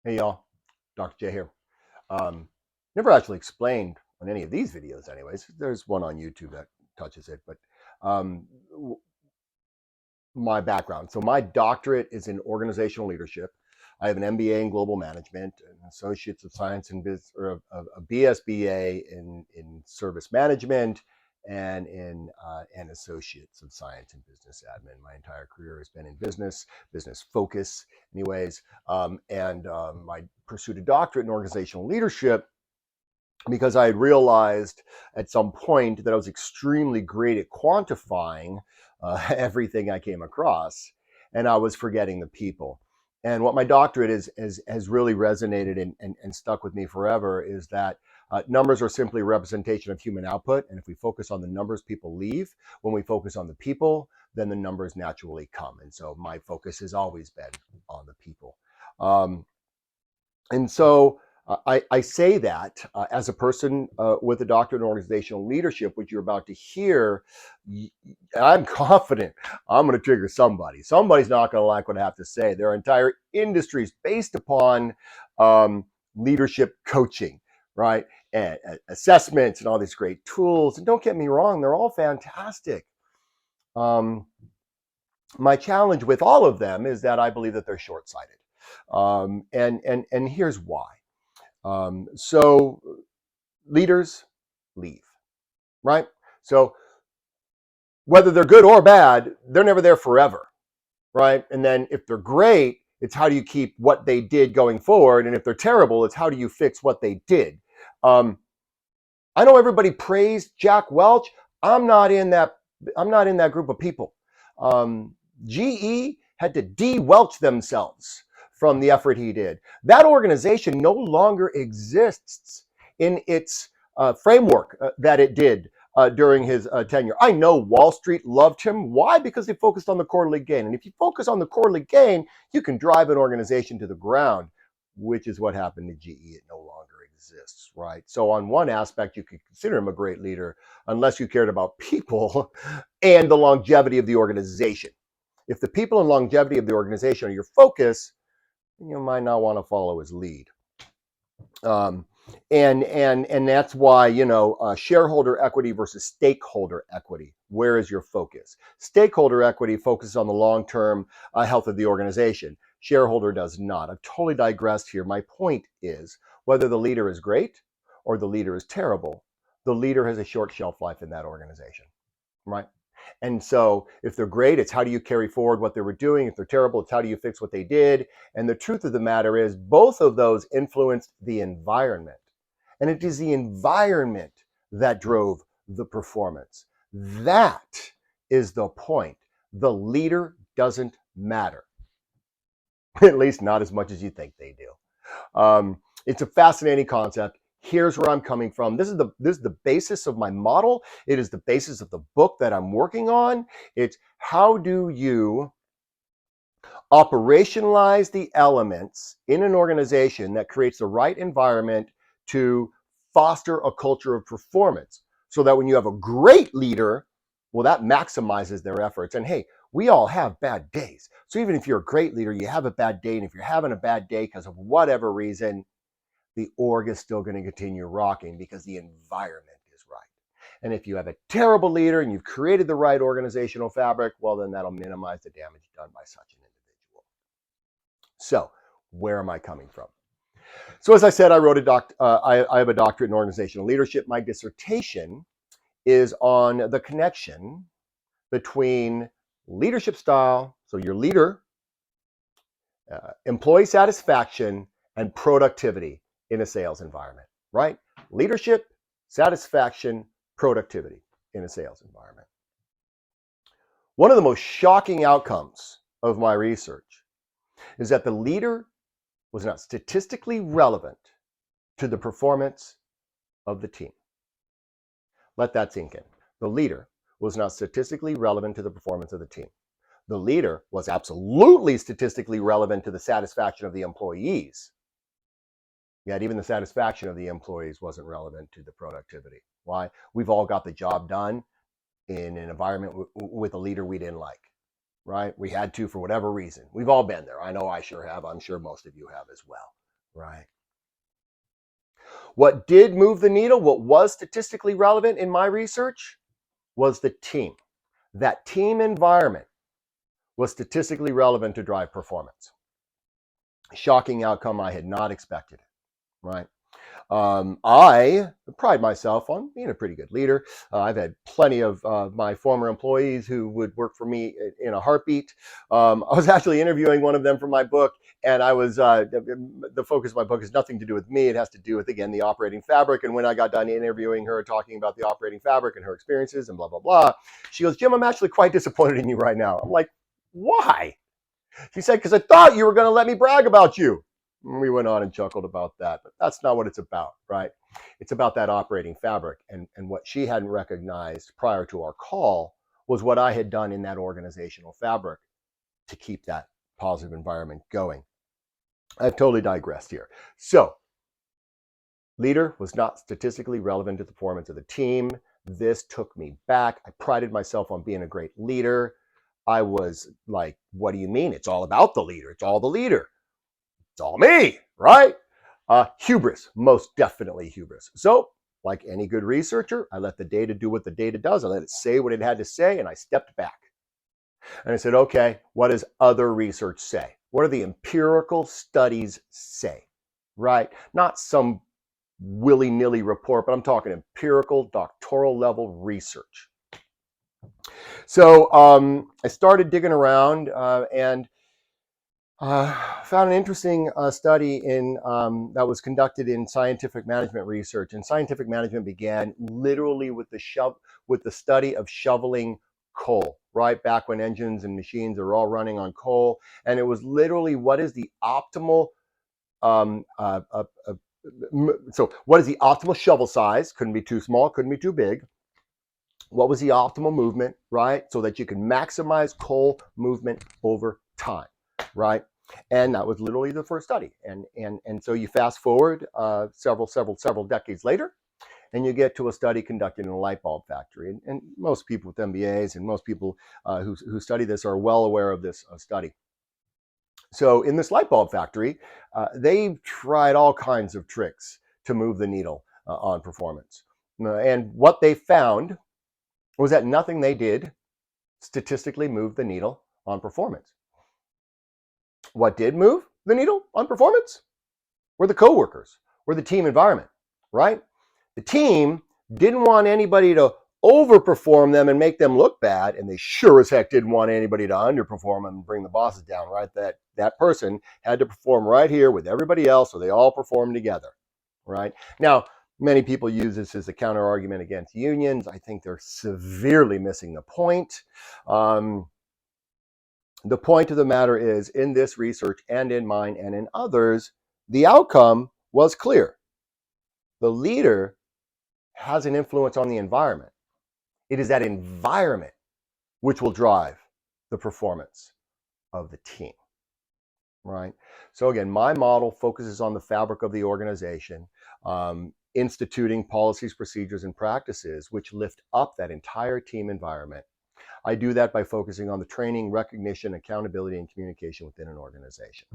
Hey y'all, Dr. J here. Um, Never actually explained on any of these videos, anyways. There's one on YouTube that touches it, but um, my background. So my doctorate is in organizational leadership. I have an MBA in global management, an Associates of Science in Business, or a BSBA in service management, and in an Associates of Science in Business Admin. My entire career has been in business focus, anyways. I pursued a doctorate in organizational leadership because I had realized at some point that I was extremely great at quantifying everything I came across, and I was forgetting the people. And what my doctorate has really resonated and stuck with me forever is that numbers are simply a representation of human output. And if we focus on the numbers, people leave. When we focus on the people, then the numbers naturally come. And so my focus has always been on the people. Um, and so I say that as a person with a doctorate in organizational leadership, which you're about to hear, I'm confident I'm going to trigger somebody. Somebody's not going to like what I have to say. There are entire industries based upon leadership coaching, right? And assessments and all these great tools. And don't get me wrong, they're all fantastic. Um, my challenge with all of them is that I believe that they're short-sighted. And here's why. So leaders leave, right? So whether they're good or bad, they're never there forever, right? And then if they're great, it's how do you keep what they did going forward? And if they're terrible, it's how do you fix what they did? Um, I know everybody praised Jack Welch. I'm not in that. I'm not in that group of people. GE had to de-Welch themselves from the effort he did. That organization no longer exists in its framework that it did during his tenure. I know Wall Street loved him. Why? Because they focused on the quarterly gain. And if you focus on the quarterly gain, you can drive an organization to the ground, which is what happened to GE. It no longer exists, right? So on one aspect, you could consider him a great leader unless you cared about people and the longevity of the organization. If the people and longevity of the organization are your focus, you might not want to follow his lead. Um, and that's why shareholder equity versus stakeholder equity. Where is your focus? Stakeholder equity focuses on the long-term health of the organization. Shareholder does not. I've totally digressed here. My point is whether the leader is great or the leader is terrible, the leader has a short shelf life in that organization, right? And so if they're great, it's how do you carry forward what they were doing? If they're terrible, it's how do you fix what they did? And the truth of the matter is both of those influenced the environment. And it is the environment that drove the performance. That is the point. The leader doesn't matter, at least not as much as you think they do. It's a fascinating concept. Here's where I'm coming from. This is the basis of my model. It is the basis of the book that I'm working on. It's how do you operationalize the elements in an organization that creates the right environment to foster a culture of performance so that when you have a great leader, well, that maximizes their efforts. And hey, we all have bad days. So even if you're a great leader, you have a bad day. And if you're having a bad day because of whatever reason, the org is still going to continue rocking because the environment is right. And if you have a terrible leader and you've created the right organizational fabric, well, then that'll minimize the damage done by such an individual. So, where am I coming from? So, as I said, I have a doctorate in organizational leadership. My dissertation is on the connection between leadership style, so your leader, employee satisfaction, and productivity in a sales environment, right? Leadership, satisfaction, productivity in a sales environment. One of the most shocking outcomes of my research is that the leader was not statistically relevant to the performance of the team. Let that sink in. The leader was not statistically relevant to the performance of the team. The leader was absolutely statistically relevant to the satisfaction of the employees. Yet even the satisfaction of the employees wasn't relevant to the productivity. Why? We've all got the job done in an environment with a leader we didn't like, right? We had to for whatever reason. We've all been there. I know I sure have. I'm sure most of you have as well. right? What did move the needle, what was statistically relevant in my research, was the team. That team environment was statistically relevant to drive performance. Shocking outcome, I had not expected it, right? I pride myself on being a pretty good leader. I've had plenty of my former employees who would work for me in a heartbeat. I was actually interviewing one of them for my book, and I was the focus of my book has nothing to do with me. It has to do with, again, the operating fabric. And when I got done interviewing her, talking about the operating fabric and her experiences and blah, blah, blah, she goes, "Jim, I'm actually quite disappointed in you right now." I'm like, "Why?" She said, "Because I thought you were going to let me brag about you." And we went on and chuckled about that, but that's not what it's about, right? It's about that operating fabric. And what she hadn't recognized prior to our call was what I had done in that organizational fabric to keep that positive environment going. I've totally digressed here. So, leader was not statistically relevant to the performance of the team. This took me back. I prided myself on being a great leader. I was like, "What do you mean? It's all about the leader. It's all the leader. It's all me," right? Hubris, most definitely hubris. So, like any good researcher, I let the data do what the data does. I let it say what it had to say, and I stepped back. And I said, "Okay, what does other research say? What do the empirical studies say?" Right? Not some willy-nilly report, but I'm talking empirical, doctoral level research. So I started digging around and found an interesting study that was conducted in scientific management research. And scientific management began literally with the study of shoveling coal, right back when engines and machines are all running on coal. And it was literally, what is the optimal um, uh, uh, uh, so what is the optimal shovel size? Couldn't be too small, couldn't be too big. What was the optimal movement, right? So that you can maximize coal movement over time, right? And that was literally the first study. And so you fast forward several decades later, and you get to a study conducted in a light bulb factory. And most people with MBAs and most people who study this are well aware of this study. So in this light bulb factory, they've tried all kinds of tricks to move the needle on performance. And what they found was that nothing they did statistically moved the needle on performance. What did move the needle on performance were the coworkers, were the team environment, right? The team didn't want anybody to overperform them and make them look bad, and they sure as heck didn't want anybody to underperform them and bring the bosses down, right? That person had to perform right here with everybody else, so they all perform together, right? Now, many people use this as a counter argument against unions. I think they're severely missing the point. The point of the matter is, in this research and in mine and in others, the outcome was clear. The leader has an influence on the environment. It is that environment which will drive the performance of the team, right? So again, my model focuses on the fabric of the organization, instituting policies, procedures, and practices which lift up that entire team environment. I do that by focusing on the training, recognition, accountability, and communication within an organization.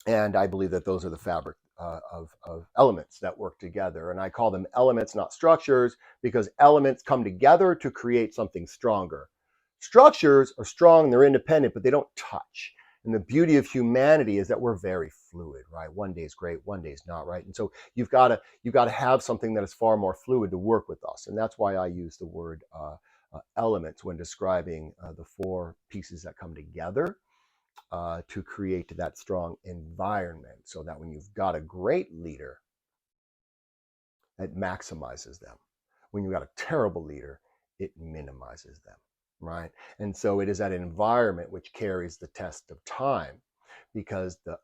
And I believe that those are the fabric of elements that work together. And I call them elements, not structures, because elements come together to create something stronger. Structures are strong, they're independent, but they don't touch. And the beauty of humanity is that we're very fluid, right? One day is great, one day is not, right? And so you've got to have something that is far more fluid to work with us. And that's why I use the word elements when describing the four pieces that come together to create that strong environment, so that when you've got a great leader, it maximizes them. When you've got a terrible leader, it minimizes them, right? And so it is that environment which carries the test of time, because the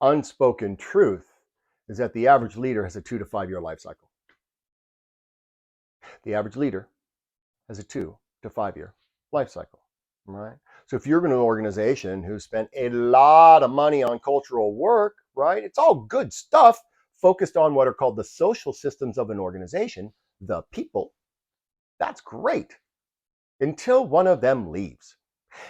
unspoken truth is that the average leader has a 2 to 5 year life cycle. The average leader has a 2 to 5 year life cycle, right? So if you're in an organization who spent a lot of money on cultural work, right, it's all good stuff focused on what are called the social systems of an organization, the people. That's great until one of them leaves.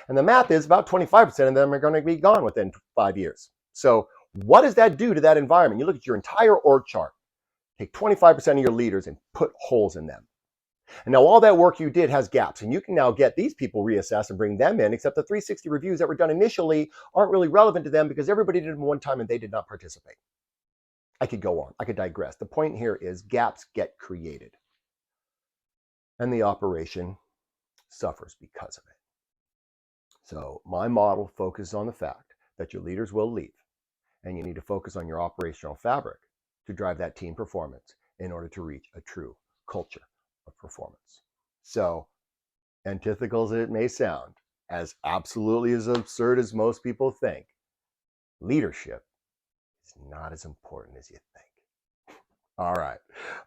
And the math is about 25% of them are going to be gone within 5 years. So What does that do to that environment? You look at your entire org chart, take 25% of your leaders and put holes in them. And now all that work you did has gaps, and you can now get these people reassessed and bring them in, except the 360 reviews that were done initially aren't really relevant to them because everybody did them one time and they did not participate. I could go on. I could digress. The point here is gaps get created, and the operation suffers because of it. So my model focuses on the fact that your leaders will leave, and you need to focus on your operational fabric to drive that team performance in order to reach a true culture of performance. So, antithetical as it may sound, as absolutely as absurd as most people think, leadership is not as important as you think. All right.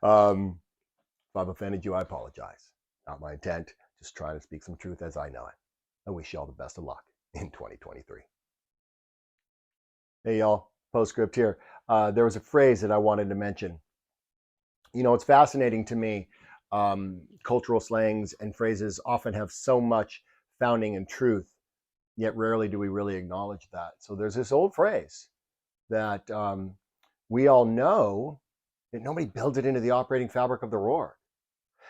If I've offended you, I apologize. Not my intent. Just trying to speak some truth as I know it. I wish you all the best of luck in 2023. Hey, y'all. Postscript here. There was a phrase that I wanted to mention. You know, it's fascinating to me. Cultural slangs and phrases often have so much founding in truth, yet rarely do we really acknowledge that. So there's this old phrase that we all know, that nobody builds it into the operating fabric of the org.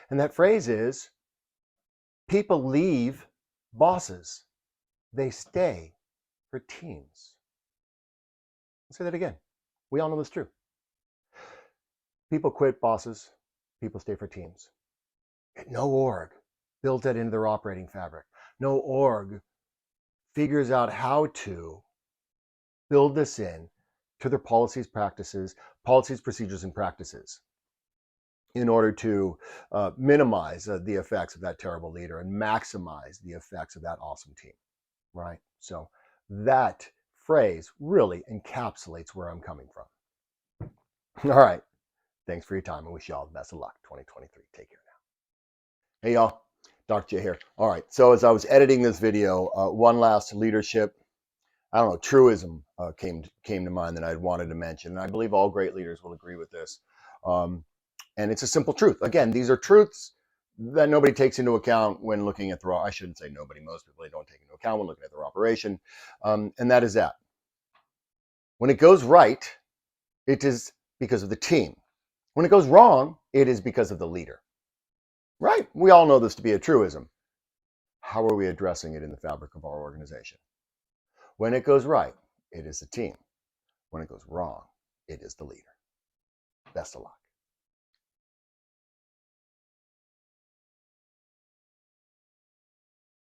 And that phrase is, people leave bosses, they stay for teams. I'll say that again. We all know this is true. People quit bosses, people stay for teams. No org builds that into their operating fabric. No org figures out how to build this in to their policies, procedures, and practices in order to minimize the effects of that terrible leader and maximize the effects of that awesome team, right? So that phrase really encapsulates where I'm coming from. All right. Thanks for your time. I wish you all the best of luck 2023. Take care now. Hey, y'all. Dr. J here. All right. So as I was editing this video, one last leadership, I don't know, truism came to mind that I wanted to mention. And I believe all great leaders will agree with this. And it's a simple truth. Again, these are truths that nobody takes into account when looking at I shouldn't say nobody, most people they don't take into account when looking at their operation. And that is that. When it goes right, it is because of the team. When it goes wrong, it is because of the leader. Right? We all know this to be a truism. How are we addressing it in the fabric of our organization? When it goes right, it is the team. When it goes wrong, it is the leader. Best of luck.